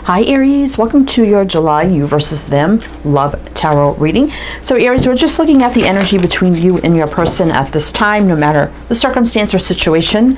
Hi Aries, welcome to your July you versus them love tarot reading. So Aries, we're just looking at the energy between you and your person at this time, no matter the circumstance or situation,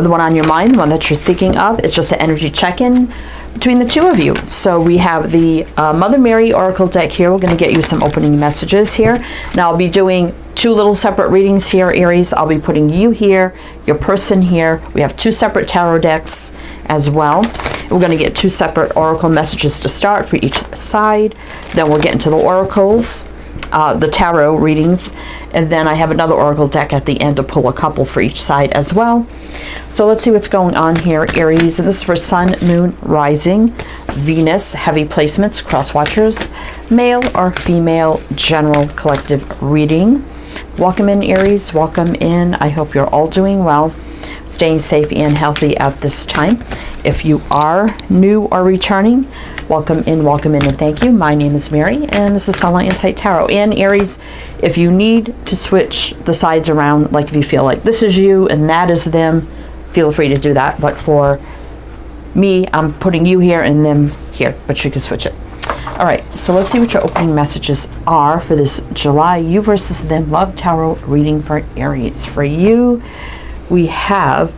the one on your mind, the one that you're thinking of. It's just an energy check-in between the two of you. So we have the Mother Mary Oracle deck here. We're going to get you some opening messages here. Now I'll be doing two little separate readings here, Aries. I'll be putting you here, your person here. We have two separate tarot decks as well. We're going to get two separate oracle messages to start for each side. Then we'll get into the oracles, the tarot readings, and then I have another oracle deck at the end to pull a couple for each side as well. So let's see what's going on here, Aries. And this is for Sun, Moon, Rising, Venus, heavy placements, cross watchers, male or female, general collective reading. Welcome in, Aries. Welcome in. I hope you're all doing well, staying safe and healthy at this time. If you are new or returning, welcome in, and thank you. My name is Mary, and this is Sunlight Insight Tarot. And Aries, if you need to switch the sides around, like if you feel like this is you and that is them, feel free to do that. But for me, I'm putting you here and them here, but you can switch it. All right, so let's see what your opening messages are for this July you versus them love tarot reading for Aries. For you, we have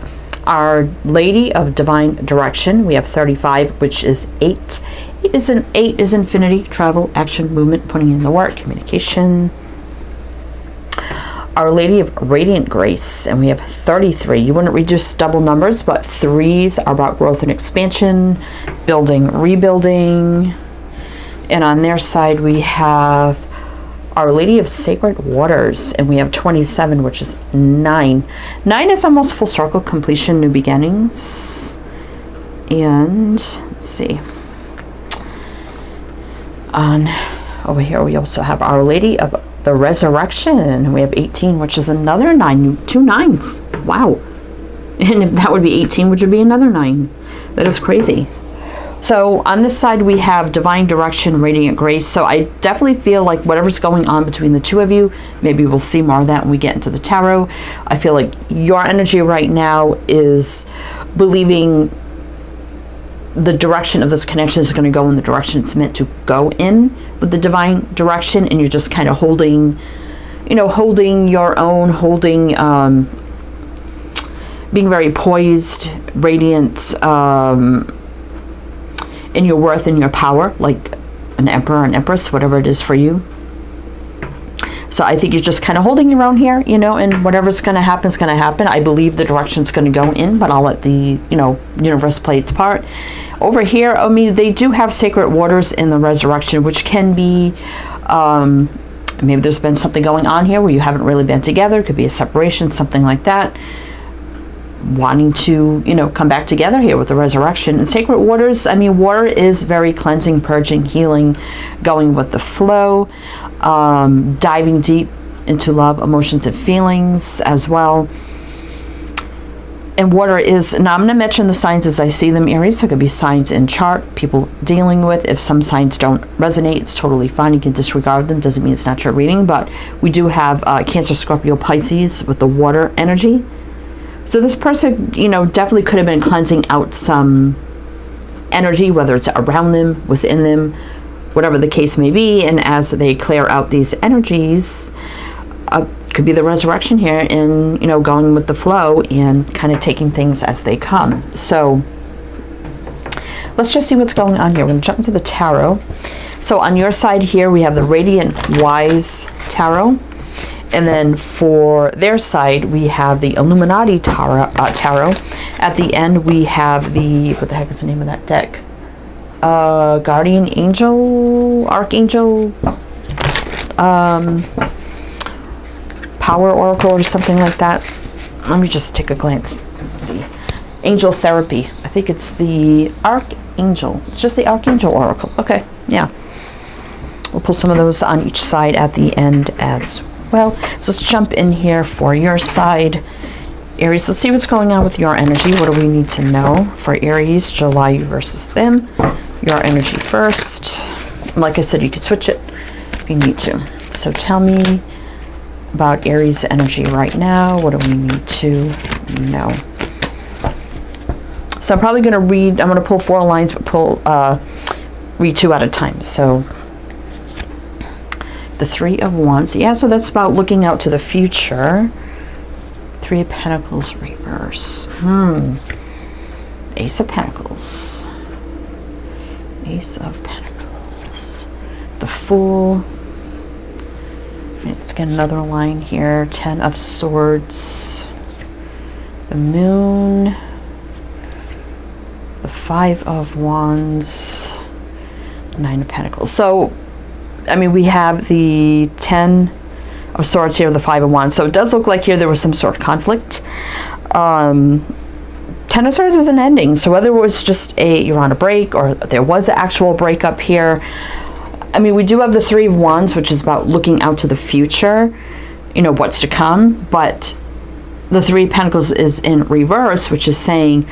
Our Lady of Divine Direction. We have 35, which is 8. 8 is infinity, travel, action, movement, putting in the work, communication. Our Lady of Radiant Grace, and we have 33. You wouldn't reduce double numbers, but threes are about growth and expansion, building, rebuilding. And on their side, we have Our Lady of Sacred Waters, and we have 27, which is 9. 9 is almost full circle, completion, new beginnings. And let's see. On over here, we also have Our Lady of the Resurrection. We have 18, which is another 9. 2 9s. Wow. And if that would be 18, which would be another 9. That is crazy. So on this side, we have Divine Direction, Radiant Grace. So I definitely feel like whatever's going on between the two of you, maybe we'll see more of that when we get into the tarot. I feel like your energy right now is believing the direction of this connection is going to go in the direction it's meant to go in with the Divine Direction. And you're just kind of holding, holding your own, being very poised, radiant, in your worth and your power, like an emperor, an empress, whatever it is for you. So I think you're just kind of holding your own here, and whatever's going to happen is going to happen. I believe the direction's going to go in, but I'll let the, universe play its part. Over here, they do have Sacred Waters in the Resurrection, which can be, maybe there's been something going on here where you haven't really been together. It could be a separation, something like that. Wanting to, come back together here with the Resurrection. And Sacred Waters, water is very cleansing, purging, healing, going with the flow, diving deep into love, emotions, and feelings as well. And water is, now I'm going to mention the signs as I see them, Aries. So it could be signs in chart, people dealing with. If some signs don't resonate, it's totally fine. You can disregard them. Doesn't mean it's not your reading. But we do have Cancer, Scorpio, Pisces with the water energy. So this person, definitely could have been cleansing out some energy, whether it's around them, within them, whatever the case may be. And as they clear out these energies, could be the Resurrection here and, going with the flow and kind of taking things as they come. So let's just see what's going on here. We're going to jump into the tarot. So on your side here, we have the Radiant Wise Tarot. And then for their side, we have the Illuminati Tarot. At the end, we have the, what the heck is the name of that deck? Guardian Angel, Archangel, Power Oracle or something like that. Let me just take a glance. Let's see. Angel Therapy. I think it's the Archangel. It's just the Archangel Oracle. Okay, yeah. We'll pull some of those on each side at the end as well. So let's jump in here for your side, Aries. Let's see what's going on with your energy. What do we need to know for Aries, July versus them? Your energy first. Like I said, you can switch it if you need to. So tell me about Aries energy right now. What do we need to know? So I'm probably going to read, I'm going to pull 4 lines, but read 2 at a time. So the 3 of Wands. Yeah, so that's about looking out to the future. 3 of Pentacles reverse. Ace of Pentacles. Ace of Pentacles. The Fool. Let's get another line here. 10 of Swords. The Moon. The 5 of Wands. 9 of Pentacles. So, I mean, we have the 10 of Swords here, the 5 of Wands. So it does look like here there was some sort of conflict. 10 of Swords is an ending. So whether it was just you're on a break or there was an actual breakup here. I mean, we do have the 3 of Wands, which is about looking out to the future, you know, what's to come. But the 3 of Pentacles is in reverse, which is saying,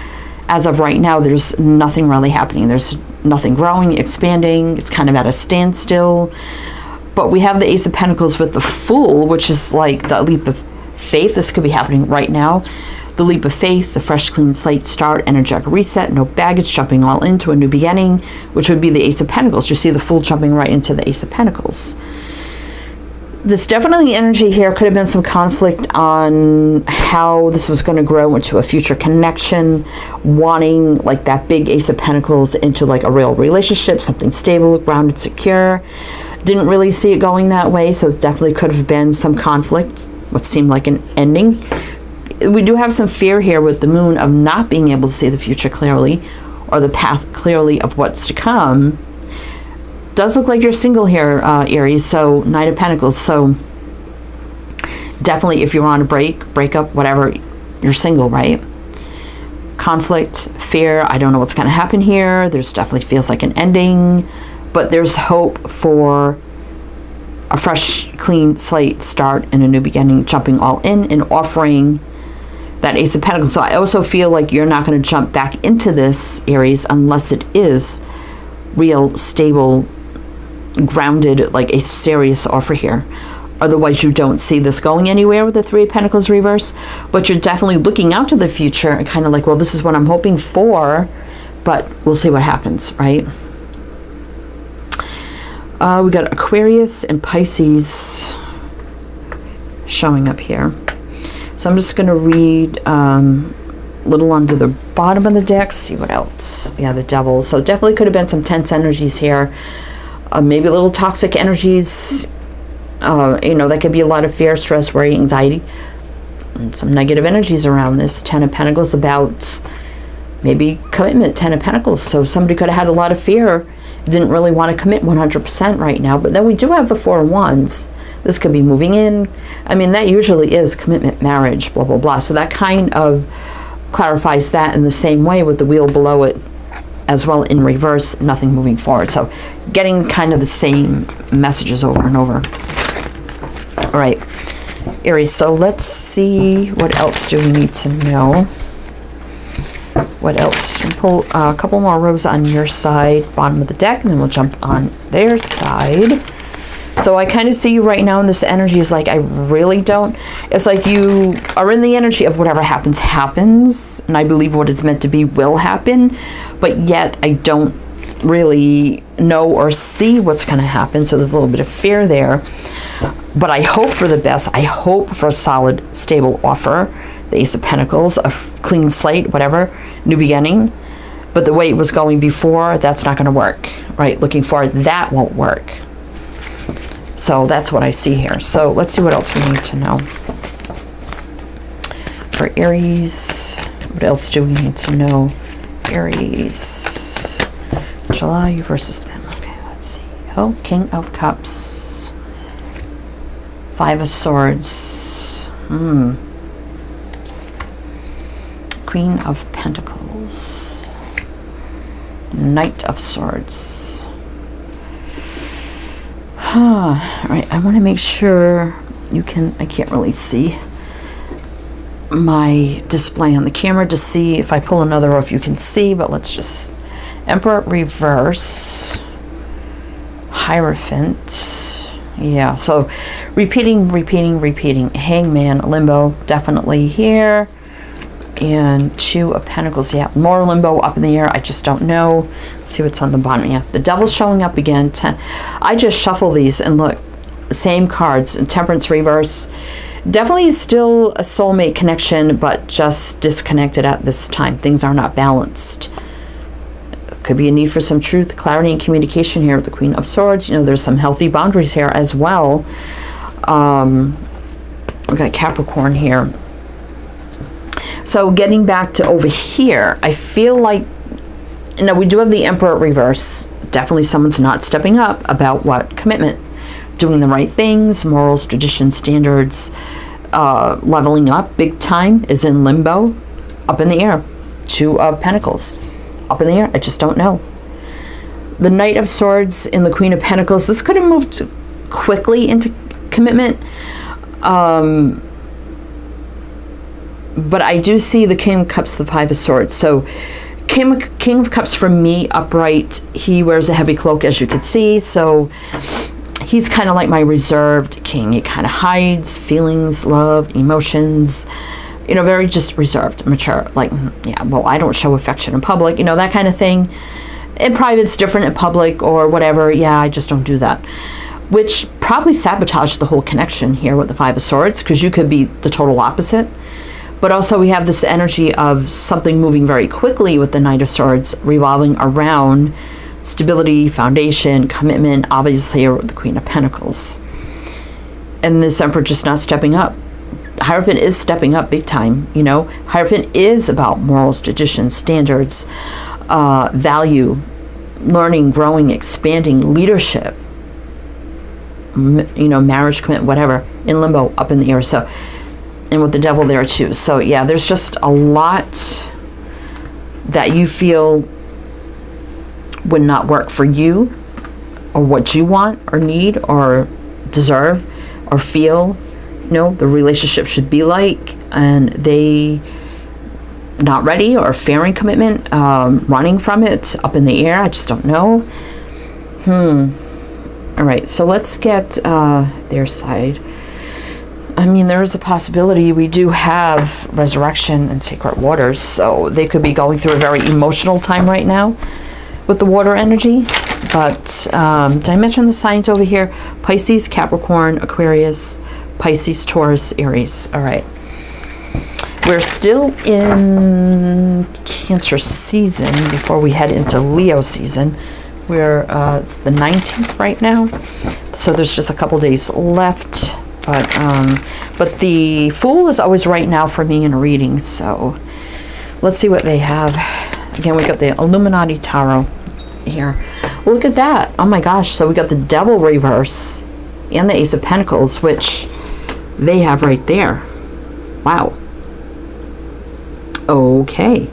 as of right now, there's nothing really happening. There's nothing growing, expanding. It's kind of at a standstill. But we have the Ace of Pentacles with the Fool, which is like the leap of faith. This could be happening right now. The leap of faith, the fresh, clean slate start, energetic reset, no baggage, jumping all into a new beginning, which would be the Ace of Pentacles. You see the Fool jumping right into the Ace of Pentacles. This definitely energy here could have been some conflict on how this was going to grow into a future connection, wanting like that big Ace of Pentacles into like a real relationship, something stable, grounded, secure. Didn't really see it going that way, so it definitely could have been some conflict, what seemed like an ending. We do have some fear here with the Moon of not being able to see the future clearly or the path clearly of what's to come. Does look like you're single here, Aries, so 9 of Pentacles. So definitely if you're on a breakup, whatever, you're single, right? Conflict, fear, I don't know what's going to happen here. There's definitely feels like an ending, but there's hope for a fresh, clean slate start and a new beginning, jumping all in and offering that Ace of Pentacles. So I also feel like you're not going to jump back into this, Aries, unless it is real, stable, grounded, like a serious offer here. Otherwise, you don't see this going anywhere with the 3 of Pentacles reverse. But you're definitely looking out to the future and kind of like, well, this is what I'm hoping for, but we'll see what happens, right? We got Aquarius and Pisces showing up here. So I'm just going to read a little onto the bottom of the deck, see what else. Yeah, the Devil. So definitely could have been some tense energies here. Maybe a little toxic energies. You know, that could be a lot of fear, stress, worry, anxiety. And some negative energies around this. 10 of Pentacles about maybe commitment, 10 of Pentacles. So somebody could have had a lot of fear, didn't really want to commit 100% right now. But then we do have the 4 of Wands. This could be moving in. I mean, that usually is commitment, marriage, blah, blah, blah. So that kind of clarifies that in the same way with the wheel below it as well in reverse, nothing moving forward. So getting kind of the same messages over and over. All right, Aries, so let's see, what else do we need to know? What else? We'll pull a couple more rows on your side, bottom of the deck, and then we'll jump on their side. So I kind of see you right now in this energy is like, I really don't. It's like you are in the energy of whatever happens, happens. And I believe what is meant to be will happen. But yet I don't really know or see what's going to happen. So there's a little bit of fear there. But I hope for the best. I hope for a solid, stable offer. The Ace of Pentacles, a clean slate, whatever, new beginning. But the way it was going before, that's not going to work, right? Looking forward, that won't work. So that's what I see here. So let's see what else we need to know. For Aries, what else do we need to know? Aries, July versus them. Okay, let's see. Oh, King of Cups. 5 of Swords. Queen of Pentacles. Knight of Swords. All right, I want to make sure you can, I can't really see my display on the camera to see if I pull another or if you can see, but let's just, Emperor reverse, Hierophant. Yeah, so repeating, Hangman, Limbo, definitely here. and Two of Pentacles. Yeah, more limbo, up in the air. I just don't know. Let's see what's on the bottom. Yeah, the Devil's showing up again. I just shuffle these and look, same cards. And Temperance reverse. Definitely still a soulmate connection, but just disconnected at this time. Things are not balanced. Could be a need for some truth, clarity, and communication here with the Queen of Swords. You know, there's some healthy boundaries here as well. We got Capricorn here. So getting back to over here, I feel like, you know, we do have the Emperor reverse. Definitely someone's not stepping up about what? Commitment. Doing the right things, morals, traditions, standards, leveling up big time is in limbo, up in the air. Two of Pentacles, up in the air. I just don't know. The Knight of Swords and the Queen of Pentacles. This could have moved quickly into commitment. But I do see the King of Cups, the Five of Swords. So King of Cups for me, upright. He wears a heavy cloak, as you can see. So he's kind of like my reserved king. He kind of hides feelings, love, emotions. You know, very just reserved, mature. Like, yeah, well, I don't show affection in public. You know, that kind of thing. In private's different, in public or whatever. Yeah, I just don't do that. Which probably sabotaged the whole connection here with the Five of Swords, because you could be the total opposite. But also we have this energy of something moving very quickly with the Knight of Swords, revolving around stability, foundation, commitment, obviously with the Queen of Pentacles. And this Emperor just not stepping up. Hierophant is stepping up big time, you know. Hierophant is about morals, traditions, standards, value, learning, growing, expanding, leadership, you know, marriage, commitment, whatever, in limbo, up in the air. So, and with the Devil there too. So yeah, there's just a lot that you feel would not work for you, or what you want or need or deserve or feel, you know, the relationship should be like, and they not ready or fearing commitment, running from it, up in the air. I just don't know. All right, so let's get their side. I mean, there is a possibility we do have resurrection and sacred waters, so they could be going through a very emotional time right now with the water energy. But did I mention the signs over here? Pisces, Capricorn, Aquarius, Pisces, Taurus, Aries. All right. We're still in Cancer season before we head into Leo season. We're it's the 19th right now, so there's just a couple days left. But the Fool is always right now for me in a reading, so let's see what they have. Again, we got the Illuminati Tarot here. Look at that. Oh my gosh. So we got the Devil reverse and the Ace of Pentacles, which they have right there. Wow. Okay.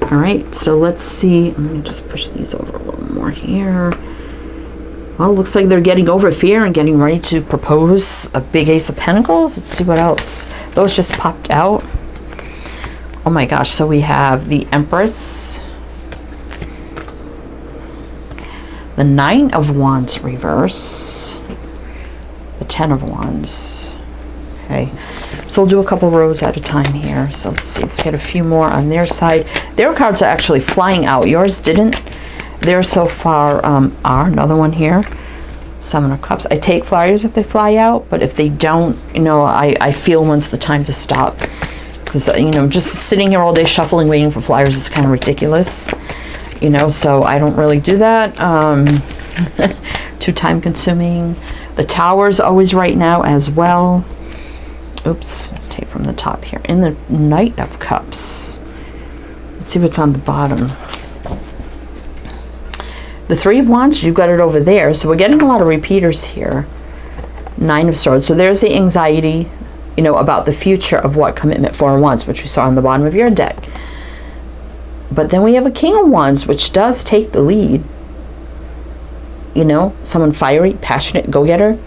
All right. So let's see. Let me just push these over a little more here. Well, looks like they're getting over fear and getting ready to propose a big Ace of Pentacles. Let's see what else. Those just popped out. Oh my gosh. So we have the Empress, the Nine of Wands reverse, the Ten of Wands. Okay. So we'll do a couple rows at a time here. So let's see. Let's get a few more on their side. Their cards are actually flying out. Yours didn't. There so far are another one here, Seven of Cups. I take flyers if they fly out, but if they don't, you know, I feel when's the time to stop, because you know, just sitting here all day shuffling waiting for flyers is kind of ridiculous, you know, so I don't really do that. Too time consuming. The Tower's always right now as well. Oops, let's take from the top here. In the Knight of Cups, let's see what's on the bottom. The Three of Wands, you got it over there. So we're getting a lot of repeaters here. Nine of Swords. So there's the anxiety, you know, about the future of what commitment Four of Wands, which we saw on the bottom of your deck. But then we have a King of Wands, which does take the lead. You know, someone fiery, passionate, go-getter.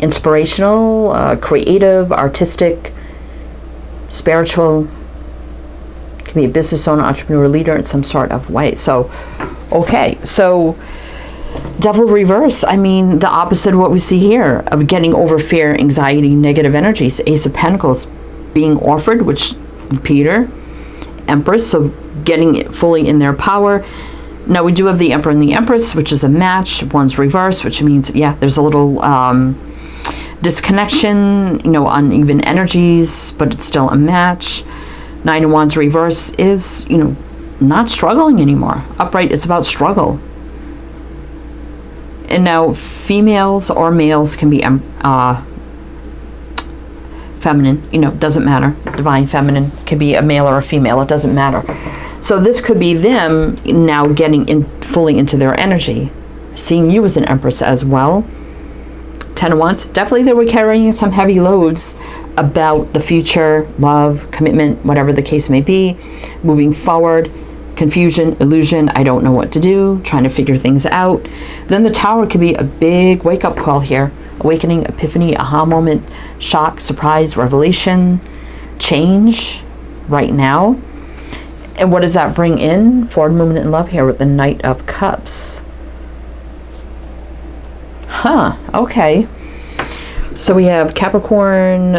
Inspirational, creative, artistic, spiritual. Be a business owner, entrepreneur, leader in some sort of way. So, okay. So, Devil reverse. I mean, the opposite of what we see here, of getting over fear, anxiety, negative energies. Ace of Pentacles, being offered, which Peter, Empress, so getting it fully in their power. Now we do have the Emperor and the Empress, which is a match. One's reverse, which means, yeah, there's a little disconnection, uneven energies, but it's still a match. Nine of Wands reverse is, not struggling anymore. Upright is about struggle. And now females or males can be feminine, doesn't matter. Divine feminine can be a male or a female, it doesn't matter. So this could be them now getting fully into their energy, seeing you as an Empress as well. 10 of Wands, definitely they were carrying some heavy loads about the future, love, commitment, whatever the case may be, moving forward, confusion, illusion, I don't know what to do, trying to figure things out. Then the Tower could be a big wake-up call here. Awakening, epiphany, aha moment, shock, surprise, revelation, change right now. And what does that bring in? Forward movement in love here with the Knight of Cups. Okay. So we have Capricorn,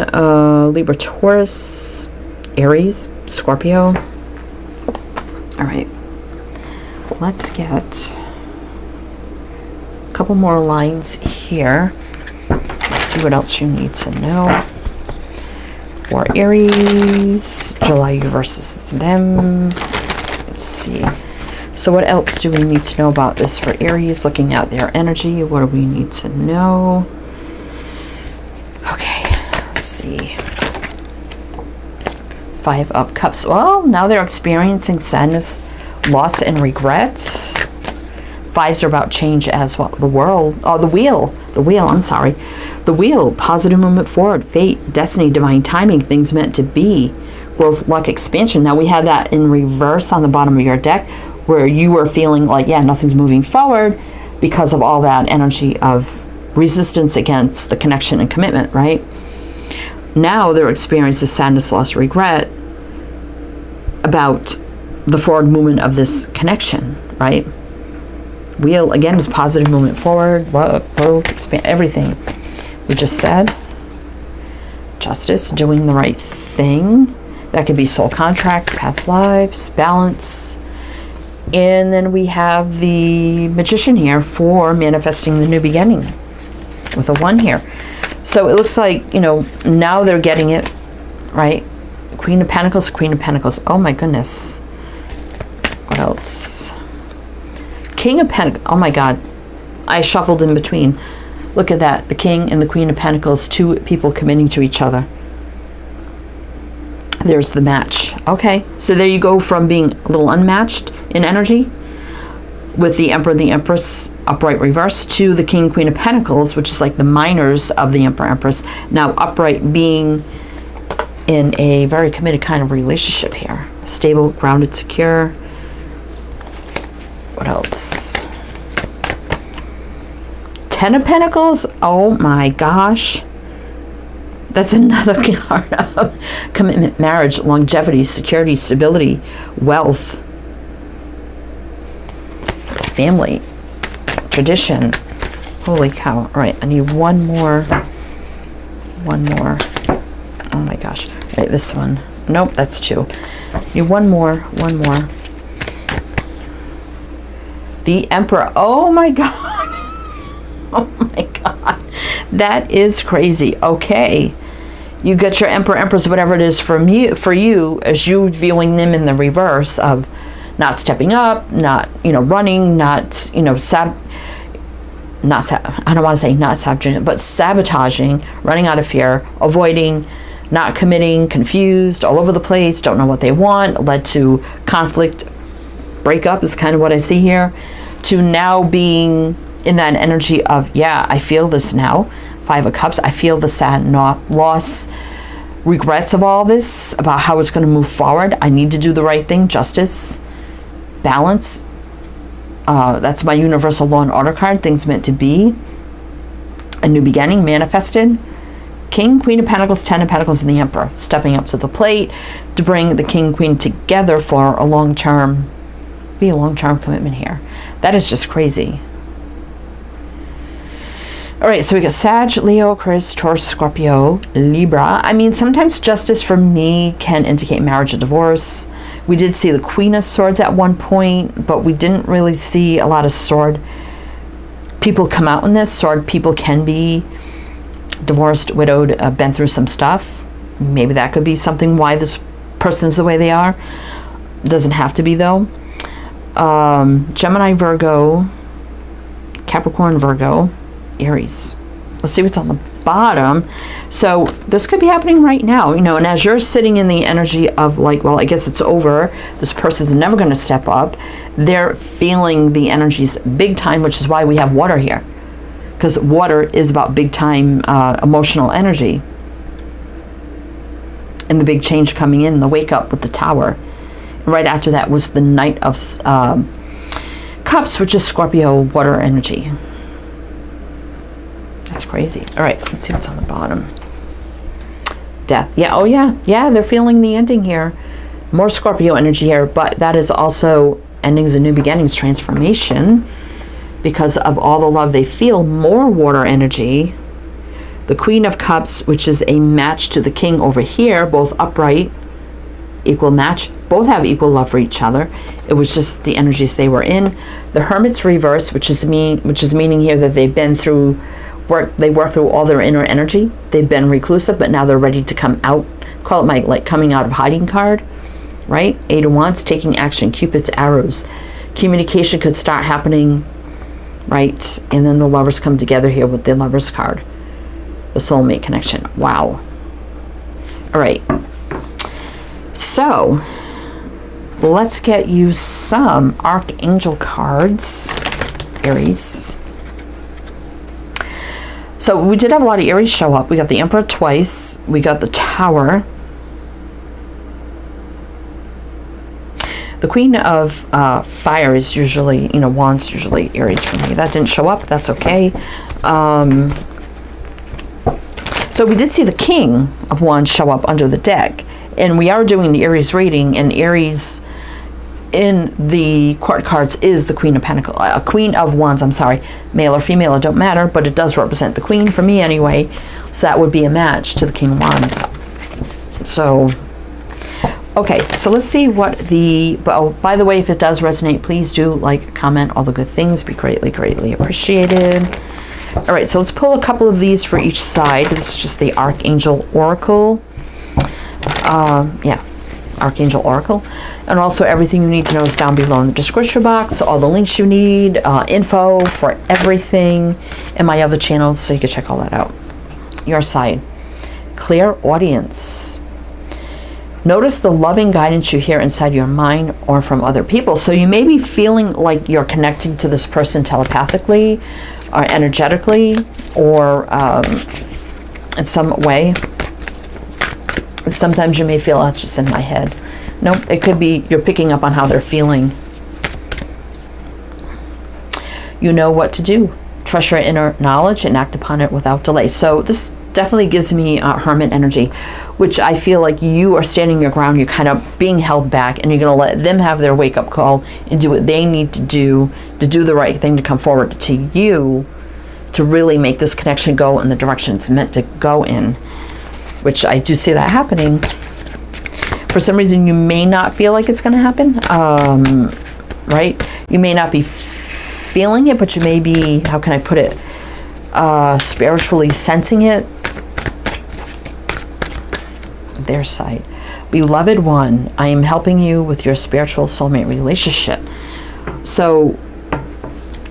Libra, Taurus, Aries, Scorpio. All right. Let's get a couple more lines here. Let's see what else you need to know. For Aries, July you versus them. Let's see. So what else do we need to know about this for Aries? Looking at their energy, what do we need to know? Okay, let's see. Five of Cups. Well, now they're experiencing sadness, loss, and regrets. Fives are about change as well. The wheel, I'm sorry. The wheel, positive movement forward, fate, destiny, divine timing, things meant to be, growth, luck, expansion. Now we had that in reverse on the bottom of your deck where you were feeling like, yeah, nothing's moving forward because of all that energy of resistance against the connection and commitment, right? Now they're experiencing sadness, loss, regret about the forward movement of this connection, right? Wheel, again, is positive movement forward, love, growth, expand, everything we just said. Justice, doing the right thing. That could be soul contracts, past lives, balance. And then we have the Magician here for manifesting the new beginning with a 1 here. So it looks like, now they're getting it, right? Queen of Pentacles, Queen of Pentacles. Oh my goodness. What else? King of Pentacles. Oh my God. I shuffled in between. Look at that. The King and the Queen of Pentacles. 2 people committing to each other. There's the match. Okay. So there you go from being a little unmatched in energy with the Emperor and the Empress upright reverse to the King, Queen of Pentacles, which is like the minors of the Emperor, Empress. Now upright being in a very committed kind of relationship here. Stable, grounded, secure. What else? 10 of Pentacles. Oh my gosh. That's another card of commitment, marriage, longevity, security, stability, wealth, family, tradition. Holy cow. All right, I need one more. Oh my gosh. All right, this one. Nope, that's 2. I need one more. The Emperor. Oh my God. Oh my God. That is crazy. Okay. You get your Emperor, Empress, whatever it is for you, as you viewing them in the reverse of not stepping up, not, running, not, I don't want to say not sabotaging, but sabotaging, running out of fear, avoiding, not committing, confused, all over the place, don't know what they want, led to conflict, breakup is kind of what I see here, to now being in that energy of, yeah, I feel this now. 5 of Cups, I feel the sad loss, regrets of all this, about how it's going to move forward. I need to do the right thing. Justice, balance. That's my universal law and order card. Things meant to be. A new beginning, manifested. King, Queen of Pentacles, 10 of Pentacles, and the Emperor. Stepping up to the plate to bring the King, Queen together for a long-term commitment here. That is just crazy. All right, so we got Sag, Leo, Aquarius, Taurus, Scorpio, Libra. I mean, sometimes justice for me can indicate marriage or divorce. We did see the Queen of Swords at one point, but we didn't really see a lot of sword people come out in this. Sword people can be divorced, widowed, been through some stuff. Maybe that could be something why this person's the way they are. Doesn't have to be, though. Gemini, Virgo, Capricorn, Virgo, Aries. Let's see what's on the bottom. So this could be happening right now, you know, and as you're sitting in the energy of like, well, I guess it's over, this person's never going to step up, they're feeling the energies big time, which is why we have water here, because water is about big time emotional energy, and the big change coming in, the wake up with the Tower. Right after that was the Knight of Cups, which is Scorpio water energy. That's crazy. All right, let's see what's on the bottom. Death. Yeah, oh yeah. Yeah, they're feeling the ending here. More Scorpio energy here, but that is also endings and new beginnings, transformation. Because of all the love they feel, more water energy. The Queen of Cups, which is a match to the King over here, both upright, equal match. Both have equal love for each other. It was just the energies they were in. The Hermit's reverse, which is meaning here that they've been through they work through all their inner energy. They've been reclusive, but now they're ready to come out. Call it my like coming out of hiding card, right? Eight of Wands, taking action, Cupid's arrows. Communication could start happening, right? And then the lovers come together here with the Lover's card. The soulmate connection. Wow. All right. So let's get you some Archangel cards, Aries. So we did have a lot of Aries show up. We got the Emperor twice. We got the Tower. The Queen of Fire is usually, you know, Wands, usually Aries for me. That didn't show up. That's okay. So we did see the King of Wands show up under the deck. And we are doing the Aries reading, and Aries in the court cards is the Queen of Pentacles, Queen of Wands, I'm sorry, male or female, it don't matter, but it does represent the Queen for me anyway, so that would be a match to the King of Wands. So, okay, so let's see what the, oh, by the way, if it does resonate, please do like, comment, all the good things, be greatly, greatly appreciated. All right, so let's pull a couple of these for each side. This is just the Archangel Oracle. Yeah, Archangel Oracle. And also everything you need to know is down below in the description box. All the links you need, info for everything, and my other channels, so you can check all that out. Your side. Clear audience. Notice the loving guidance you hear inside your mind or from other people. So you may be feeling like you're connecting to this person telepathically or energetically or in some way. Sometimes you may feel, oh, it's just in my head. Nope, it could be you're picking up on how they're feeling. You know what to do. Trust your inner knowledge and act upon it without delay. So this definitely gives me Hermit energy, which I feel like you are standing your ground. You're kind of being held back, and you're going to let them have their wake-up call and do what they need to do the right thing, to come forward to you to really make this connection go in the direction it's meant to go in, which I do see that happening. For some reason, you may not feel like it's going to happen, right? You may not be feeling it, but you may be, how can I put it, spiritually sensing it. Their side. Beloved one, I am helping you with your spiritual soulmate relationship. So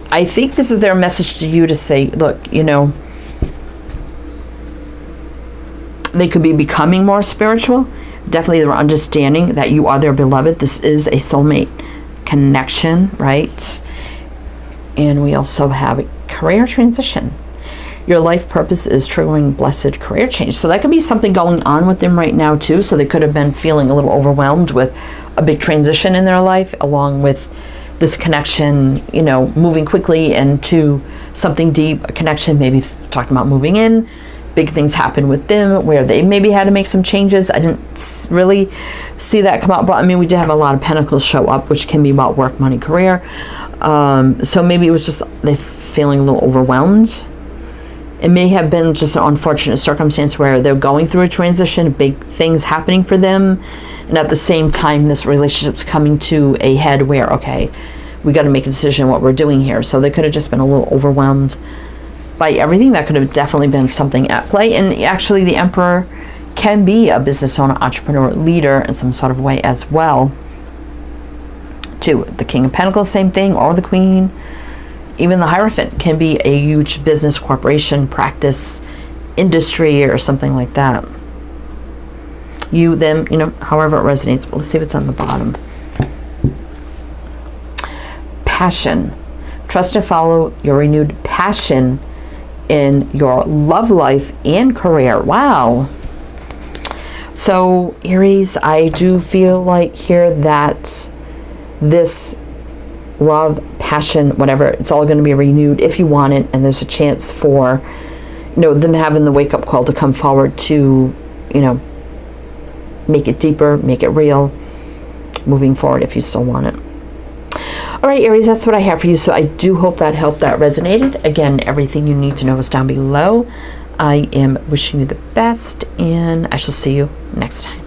I think this is their message to you to say, look, you know, they could be becoming more spiritual. Definitely they're understanding that you are their beloved. This is a soulmate connection, right? And we also have a career transition. Your life purpose is triggering blessed career change. So that could be something going on with them right now too. So they could have been feeling a little overwhelmed with a big transition in their life, along with this connection, you know, moving quickly into something deep, a connection, maybe talking about moving in. Big things happen with them where they maybe had to make some changes. I didn't really see that come out, but I mean, we did have a lot of pentacles show up, which can be about work, money, career. So maybe it was just they feeling a little overwhelmed It may have been just an unfortunate circumstance where they're going through a transition, big things happening for them, and at the same time this relationship's coming to a head where, okay, we got to make a decision what we're doing here. So they could have just been a little overwhelmed by everything. That could have definitely been something at play. And actually the Emperor can be a business owner, entrepreneur, leader in some sort of way as well too. The King of Pentacles, same thing, or the Queen. Even the Hierophant can be a huge business, corporation, practice, industry, or something like that. You, them, you know, however it resonates. But let's see what's on the bottom. Passion. Trust and follow your renewed passion in your love life and career. Wow. So, Aries, I do feel like here that this love, passion, whatever, it's all going to be renewed if you want it, and there's a chance for, you know, them having the wake-up call to come forward to, you know, make it deeper, make it real, moving forward if you still want it. All right, Aries, that's what I have for you. So I do hope that helped, that resonated. Again, everything you need to know is down below. I am wishing you the best, and I shall see you next time.